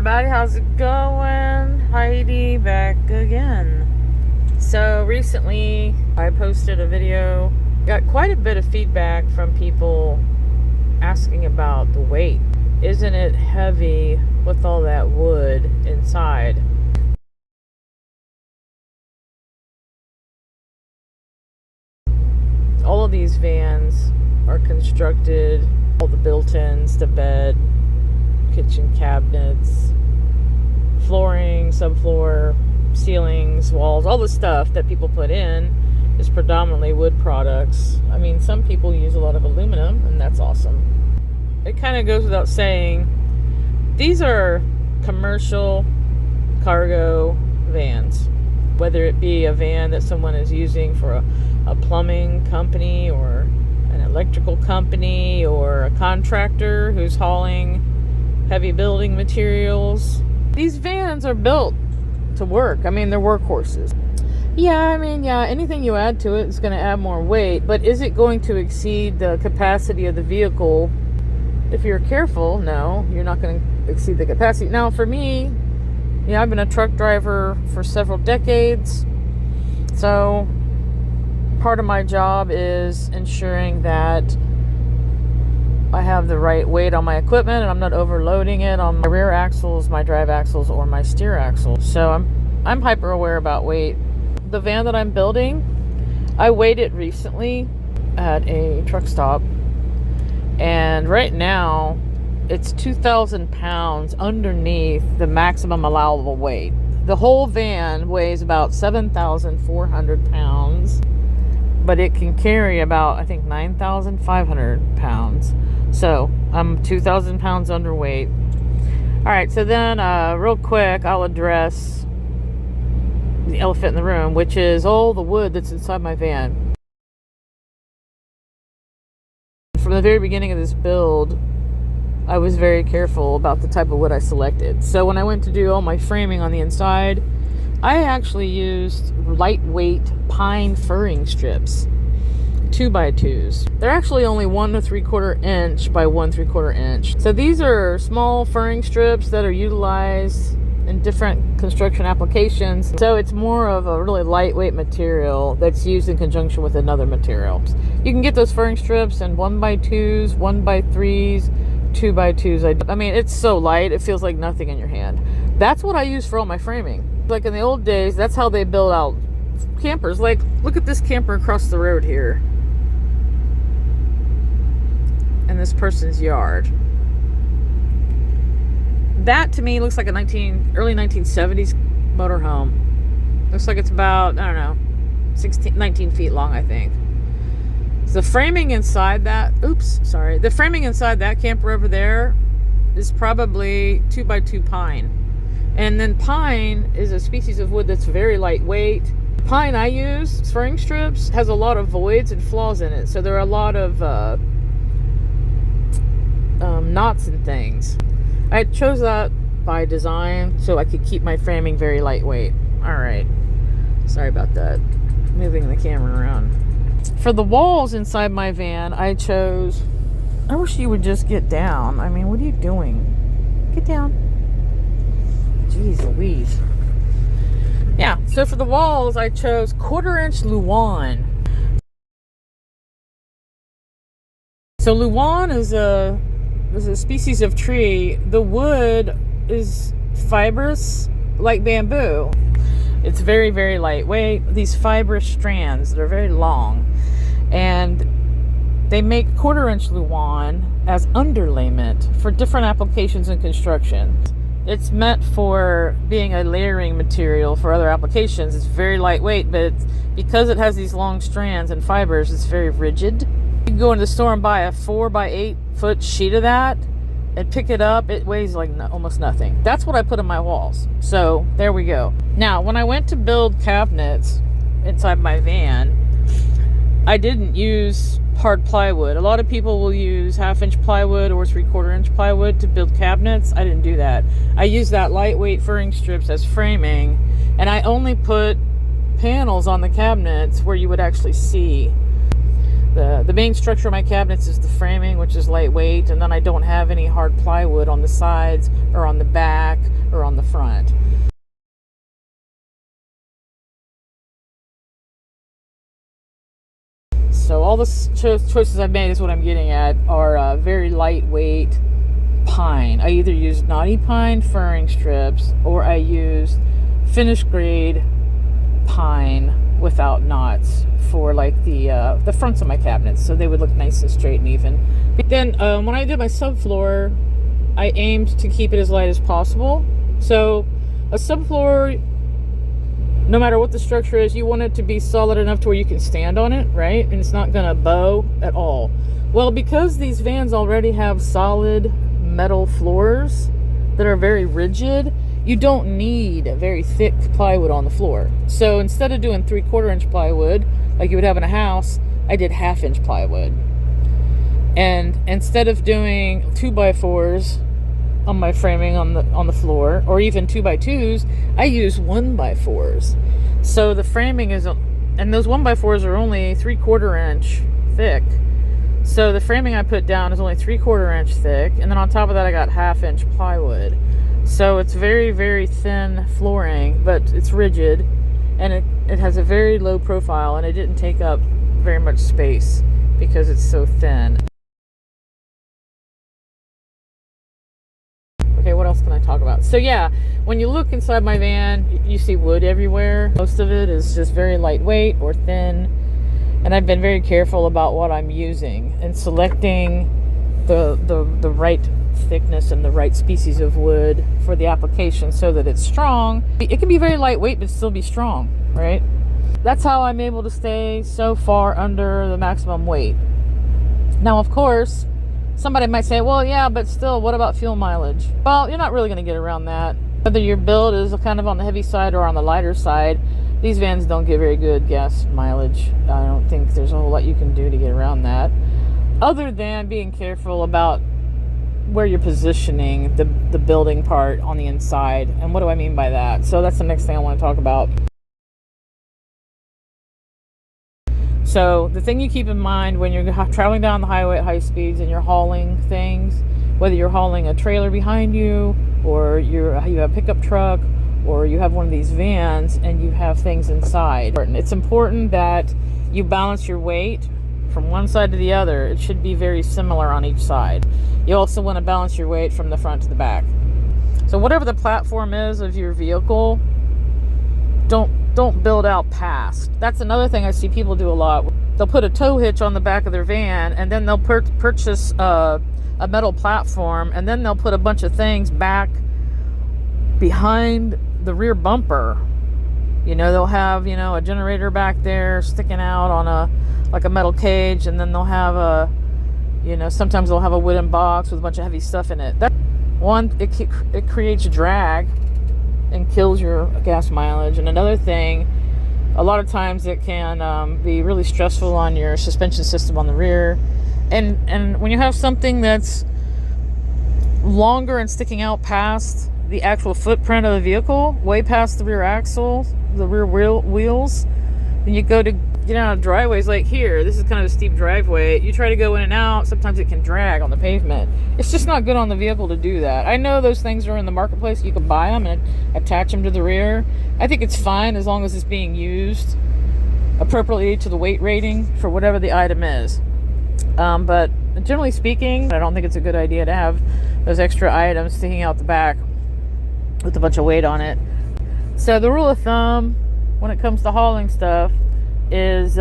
everybody, how's it going? Heidi back again. So recently I posted a video, got quite a bit of feedback from people asking about the weight. Isn't it heavy with all that wood inside? All of these vans are constructed, all the built-ins, the bed, kitchen cabinets, flooring, subfloor, ceilings, walls, all the stuff that people put in is predominantly wood products. I mean, some people use a lot of aluminum, and that's awesome. It kind of goes without saying, these are commercial cargo vans. Whether it be a van that someone is using for a plumbing company or an electrical company or a contractor who's hauling heavy building materials. These vans are built to work. I mean, they're workhorses. Yeah, anything you add to it is going to add more weight, but is it going to exceed the capacity of the vehicle? If you're careful, no, you're not going to exceed the capacity. Now, for me, I've been a truck driver for several decades, so part of my job is ensuring that I have the right weight on my equipment and I'm not overloading it on my rear axles, my drive axles, or my steer axle. So I'm hyper aware about weight. The van that I'm building, I weighed it recently at a truck stop, and right now it's 2,000 pounds underneath the maximum allowable weight. The whole van weighs about 7,400 pounds, but it can carry about, I think, 9,500 pounds. So I'm 2,000 pounds underweight. All right, so then real quick, I'll address the elephant in the room, which is all the wood that's inside my van. From the very beginning of this build, I was very careful about the type of wood I selected. So when I went to do all my framing on the inside, I actually used lightweight pine furring strips, 2x2s. They're actually only 1 3/4 inch by 1 3/4 inch. So these are small furring strips that are utilized in different construction applications. So it's more of a really lightweight material that's used in conjunction with another material. You can get those furring strips in 1x2s, 1x3s, 2x2s. I mean, it's so light, it feels like nothing in your hand. That's what I use for all my framing. Like in the old days, that's how they build out campers. Like, look at this camper across the road here in this person's yard. That to me looks like a early 1970s motorhome. Looks like it's about, I don't know, 19 feet long, I think. The framing inside that, the framing inside that camper over there is probably 2x2 pine. And then pine is a species of wood that's very lightweight. Pine I use, furring strips, has a lot of voids and flaws in it. So there are a lot of knots and things. I chose that by design so I could keep my framing very lightweight. All right. Sorry about that. Moving the camera around. For the walls inside my van, I wish you would just get down. I mean, what are you doing? Get down. Jeez Louise. Yeah, so for the walls, I chose 1/4 inch Luan. So Luan is a species of tree. The wood is fibrous like bamboo. It's very, very lightweight. These fibrous strands, they're very long. And they make 1/4 inch Luan as underlayment for different applications in construction. It's meant for being a layering material for other applications. It's very lightweight, but because it has these long strands and fibers, it's very rigid. You can go into the store and buy a 4x8 foot sheet of that and pick it up. It weighs like almost nothing. That's what I put in my walls. So there we go. Now, when I went to build cabinets inside my van, I didn't use hard plywood. A lot of people will use 1/2 inch plywood or 3/4 inch plywood to build cabinets. I didn't do that. I used that lightweight furring strips as framing, and I only put panels on the cabinets where you would actually see the The main structure of my cabinets is the framing, which is lightweight, and then I don't have any hard plywood on the sides or on the back or on the front. So all the choices I've made is what I'm getting at are very lightweight pine. I either used knotty pine furring strips or I used finished grade pine without knots for like the fronts of my cabinets, so they would look nice and straight and even. But then when I did my subfloor, I aimed to keep it as light as possible. So a subfloor, no matter what the structure is, you want it to be solid enough to where you can stand on it, right? And it's not gonna bow at all. Well, because these vans already have solid metal floors that are very rigid, you don't need very thick plywood on the floor. So instead of doing 3/4 inch plywood like you would have in a house, I did 1/2 inch plywood. And instead of doing 2x4s on my framing on the floor, or even 2x2s, I use 1x4s. So the framing is, and those 1x4s are only 3/4 inch thick. So the framing I put down is only 3/4 inch thick, and then on top of that I got 1/2 inch plywood. So it's very, very thin flooring, but it's rigid, and it has a very low profile, and it didn't take up very much space because it's so thin. Okay, what else can I talk about? So yeah, when you look inside my van, you see wood everywhere. Most of it is just very lightweight or thin, and I've been very careful about what I'm using and selecting the right thickness and the right species of wood for the application so that it's strong. It can be very lightweight but still be strong, right? That's how I'm able to stay so far under the maximum weight. Now, of course, somebody might say, well, yeah, but still, what about fuel mileage? Well, you're not really going to get around that. Whether your build is kind of on the heavy side or on the lighter side, these vans don't get very good gas mileage. I don't think there's a whole lot you can do to get around that, other than being careful about where you're positioning the building part on the inside. And what do I mean by that? So that's the next thing I want to talk about. So the thing you keep in mind when you're traveling down the highway at high speeds and you're hauling things, whether you're hauling a trailer behind you, or you have a pickup truck, or you have one of these vans and you have things inside, it's important that you balance your weight from one side to the other. It should be very similar on each side. You also want to balance your weight from the front to the back. So whatever the platform is of your vehicle, don't build out past. That's another thing I see people do a lot. They'll put a tow hitch on the back of their van, and then they'll purchase a metal platform, and then they'll put a bunch of things back behind the rear bumper. You know, they'll have, a generator back there sticking out on a metal cage, and then they'll have sometimes they'll have a wooden box with a bunch of heavy stuff in it. That one, it creates drag and kills your gas mileage. And another thing, a lot of times it can be really stressful on your suspension system on the rear. And when you have something that's longer and sticking out past the actual footprint of the vehicle, way past the rear axle, the rear wheels, then you go to get out of driveways like here. This is kind of a steep driveway. You try to go in and out, sometimes it can drag on the pavement. It's just not good on the vehicle to do that. I know those things are in the marketplace. You can buy them and attach them to the rear. I think it's fine as long as it's being used appropriately to the weight rating for whatever the item is. But generally speaking, I don't think it's a good idea to have those extra items sticking out the back with a bunch of weight on it. So the rule of thumb when it comes to hauling stuff is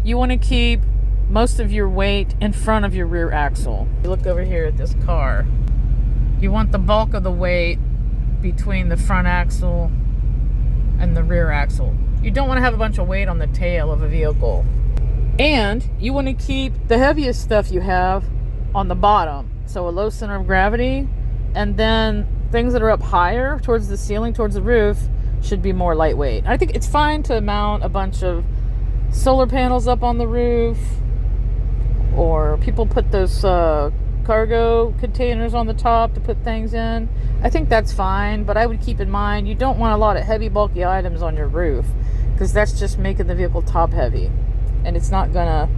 you want to keep most of your weight in front of your rear axle. You look over here at this car. You want the bulk of the weight between the front axle and the rear axle. You don't want to have a bunch of weight on the tail of a vehicle. And you want to keep the heaviest stuff you have on the bottom, so a low center of gravity, and then things that are up higher towards the ceiling, towards the roof, should be more lightweight. I think it's fine to mount a bunch of solar panels up on the roof, or people put those cargo containers on the top to put things in. I think that's fine, but I would keep in mind you don't want a lot of heavy, bulky items on your roof, because that's just making the vehicle top heavy, and it's not gonna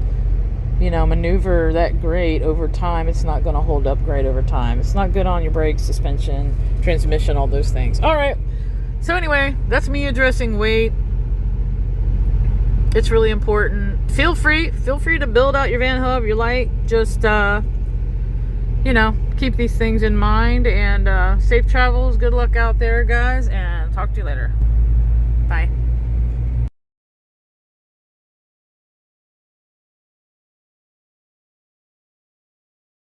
maneuver that great over time. It's not going to hold up great over time. It's not good on your brakes, suspension, transmission, all those things. All right. So anyway, that's me addressing weight. It's really important. Feel free to build out your van hub, your light. Just, keep these things in mind. And safe travels. Good luck out there, guys. And talk to you later. Bye.